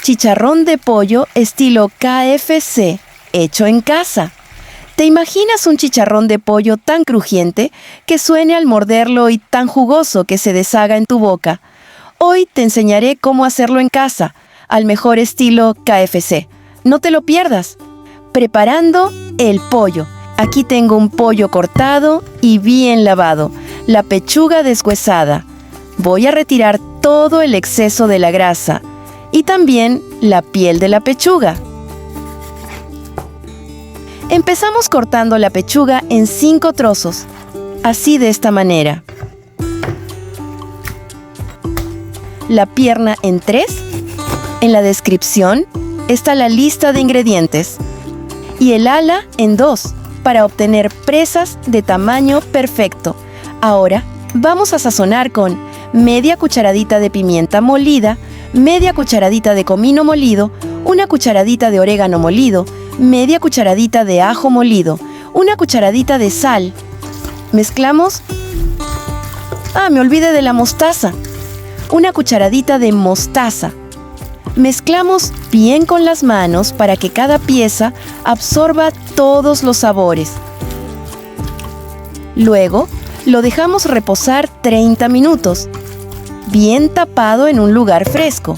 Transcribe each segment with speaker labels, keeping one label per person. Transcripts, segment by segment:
Speaker 1: chicharrón de pollo estilo KFC, hecho en casa. ¿Te imaginas un chicharrón de pollo tan crujiente que suene al morderlo y tan jugoso que se deshaga en tu boca? Hoy te enseñaré cómo hacerlo en casa, al mejor estilo KFC. No te lo pierdas. Preparando el pollo. Aquí tengo un pollo cortado y bien lavado, la pechuga deshuesada. Voy a retirar todo el exceso de la grasa y también la piel de la pechuga. Empezamos cortando la pechuga en 5 trozos, así de esta manera. La pierna en 3. En la descripción está la lista de ingredientes. Y el ala en 2, para obtener presas de tamaño perfecto. Ahora vamos a sazonar con media cucharadita de pimienta molida, media cucharadita de comino molido, una cucharadita de orégano molido, media cucharadita de ajo molido, una cucharadita de sal. Mezclamos. Me olvidé de la mostaza. Una cucharadita de mostaza. Mezclamos bien con las manos para que cada pieza absorba todos los sabores. Luego, lo dejamos reposar 30 minutos, bien tapado en un lugar fresco.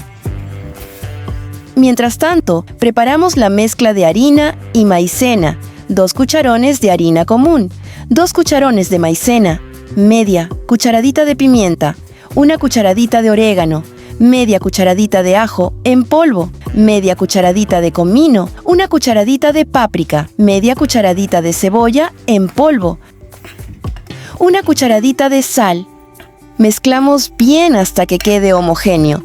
Speaker 1: Mientras tanto, preparamos la mezcla de harina y maicena, 2 cucharones de harina común, 2 cucharones de maicena, media cucharadita de pimienta, una cucharadita de orégano, media cucharadita de ajo en polvo, media cucharadita de comino, una cucharadita de páprica, media cucharadita de cebolla en polvo, una cucharadita de sal. Mezclamos bien hasta que quede homogéneo.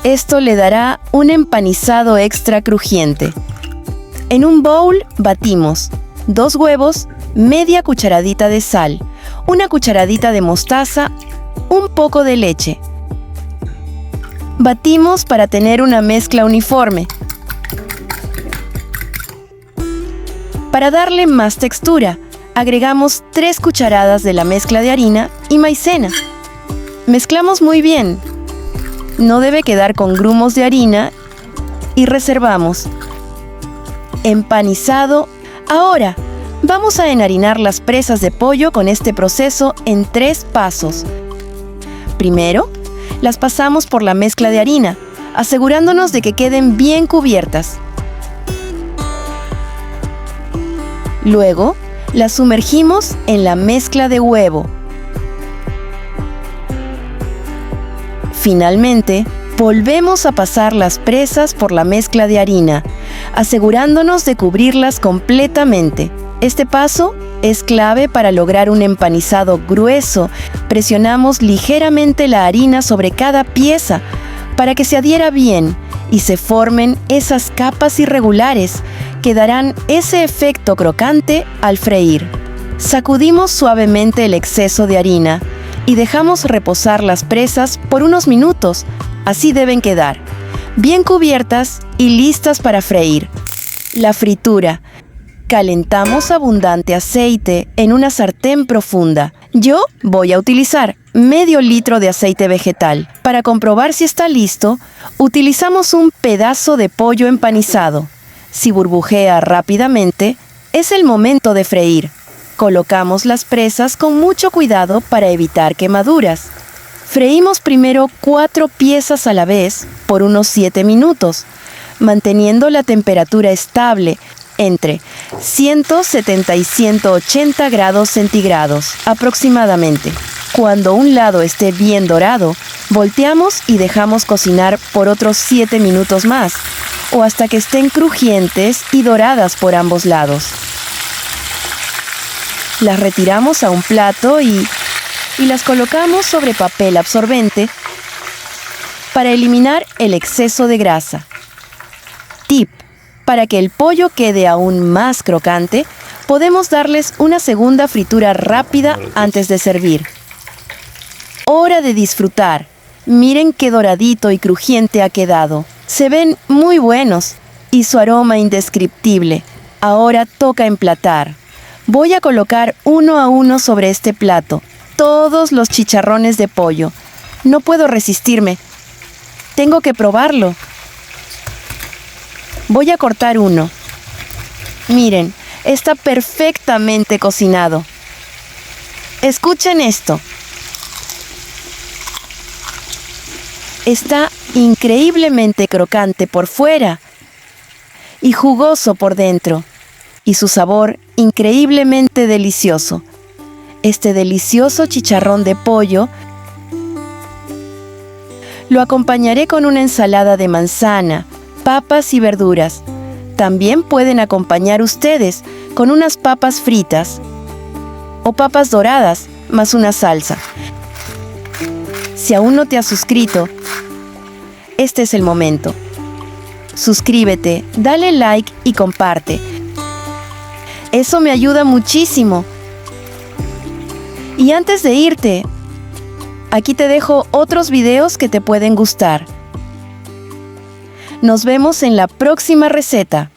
Speaker 1: Esto le dará un empanizado extra crujiente. En un bowl batimos 2 huevos, media cucharadita de sal, una cucharadita de mostaza, un poco de leche. Batimos para tener una mezcla uniforme. Para darle más textura, agregamos 3 cucharadas de la mezcla de harina y maicena. Mezclamos muy bien. No debe quedar con grumos de harina y reservamos. Empanizado. Ahora, vamos a enharinar las presas de pollo con este proceso en 3 pasos. Primero, las pasamos por la mezcla de harina, asegurándonos de que queden bien cubiertas. Luego, las sumergimos en la mezcla de huevo. Finalmente, volvemos a pasar las presas por la mezcla de harina, asegurándonos de cubrirlas completamente. Este paso es clave para lograr un empanizado grueso. Presionamos ligeramente la harina sobre cada pieza para que se adhiera bien y se formen esas capas irregulares que darán ese efecto crocante al freír. Sacudimos suavemente el exceso de harina y dejamos reposar las presas por unos minutos. Así deben quedar, bien cubiertas y listas para freír. La fritura. Calentamos abundante aceite en una sartén profunda. Yo voy a utilizar medio litro de aceite vegetal. Para comprobar si está listo, utilizamos un pedazo de pollo empanizado. Si burbujea rápidamente, es el momento de freír. Colocamos las presas con mucho cuidado para evitar quemaduras. Freímos primero 4 piezas a la vez por unos 7 minutos, manteniendo la temperatura estable entre 170 y 180 grados centígrados aproximadamente. Cuando un lado esté bien dorado, volteamos y dejamos cocinar por otros 7 minutos más, o hasta que estén crujientes y doradas por ambos lados. Las retiramos a un plato y las colocamos sobre papel absorbente para eliminar el exceso de grasa. Tip: para que el pollo quede aún más crocante, podemos darles una segunda fritura rápida antes de servir. Hora de disfrutar. Miren qué doradito y crujiente ha quedado. Se ven muy buenos y su aroma indescriptible. Ahora toca emplatar. Voy a colocar uno a uno sobre este plato todos los chicharrones de pollo. No puedo resistirme. Tengo que probarlo. Voy a cortar uno. Miren, está perfectamente cocinado. Escuchen esto. Está increíblemente crocante por fuera y jugoso por dentro, y su sabor increíblemente delicioso. Este delicioso chicharrón de pollo lo acompañaré con una ensalada de manzana, papas y verduras. También pueden acompañar ustedes con unas papas fritas o papas doradas más una salsa. Si aún no te has suscrito, este es el momento. Suscríbete, dale like y comparte. Eso me ayuda muchísimo. Y antes de irte, aquí te dejo otros videos que te pueden gustar. Nos vemos en la próxima receta.